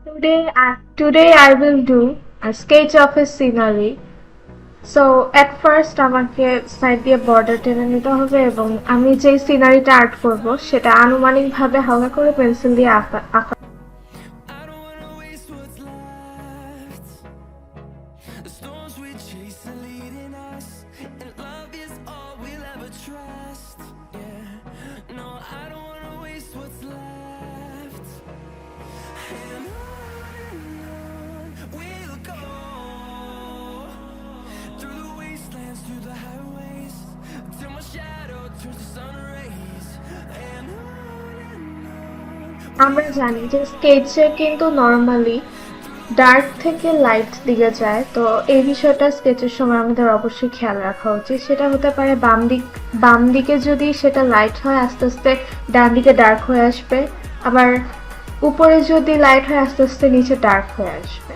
Today I will do a sketch of a scenery. So at first আমাকে side দিয়ে border টেনে নিতে হবে এবং আমি যে সিনারিটা আর্ট করব সেটা আনুমানিকভাবে হালকা করে পেন্সিল দিয়ে আঁকা। আমরা জানি যে স্কেচে কিন্তু নরমালি ডার্ক থেকে লাইট দিকে যায়, তো এই বিষয়টা স্কেচের সময় আমাদের অবশ্যই খেয়াল রাখা উচিত। সেটা হতে পারে বাম দিকে যদি সেটা লাইট হয় আস্তে আস্তে ডান দিকে ডার্ক হয়ে আসবে, আবার উপরে যদি লাইট হয় আস্তে আস্তে নিচে ডার্ক হয়ে আসবে।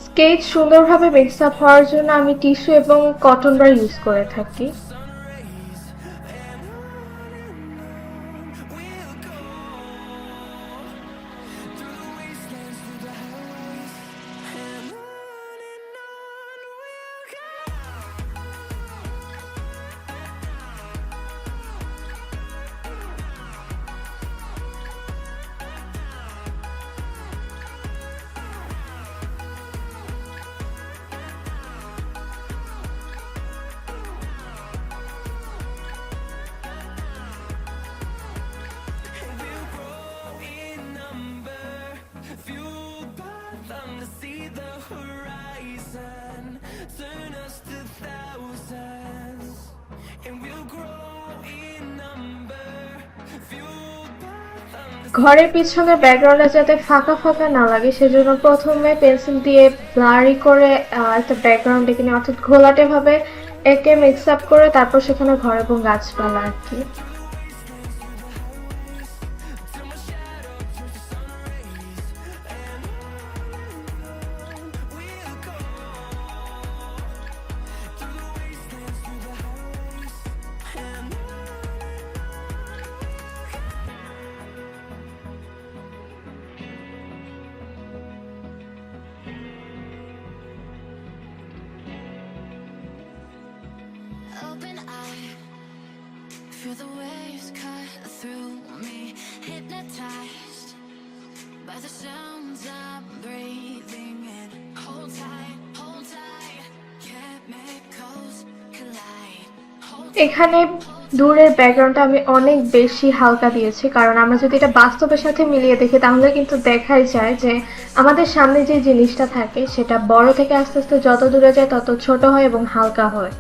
স্কেচ সুন্দরভাবে মিক্স আপ হওয়ার জন্য আমি টিস্যু এবং কটন বার ইউজ করে থাকি। ঘরের পিছনে ব্যাকগ্রাউন্ডে যাতে ফাঁকা ফাঁকা না লাগে সেজন্য প্রথমে পেন্সিল দিয়ে ব্লারি করে একটা ব্যাকগ্রাউন্ড এঁকে নিই, অর্থাৎ ঘোলাটে ভাবে একে মিক্স আপ করে তারপর সেখানে ঘর এবং গাছপালা আর কি। Open eye, feel the waves cut through me, hypnotized by the sounds I'm breathing in. Hold tight, chemicals collide. এখানে দূরের ব্যাকগ্রাউন্ডটা আমি অনেক বেশি হালকা দিয়েছি, কারণ আমরা যদি এটা বাস্তবের সাথে মিলিয়ে দেখি তাহলে কিন্তু দেখাই যায় যে আমাদের সামনে যে জিনিসটা থাকে সেটা বড় থেকে আস্তে আস্তে যত দূরে যায় তত ছোট হয় এবং হালকা হয়।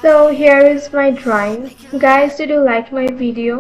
So here is my drawing. Guys, did you like my video?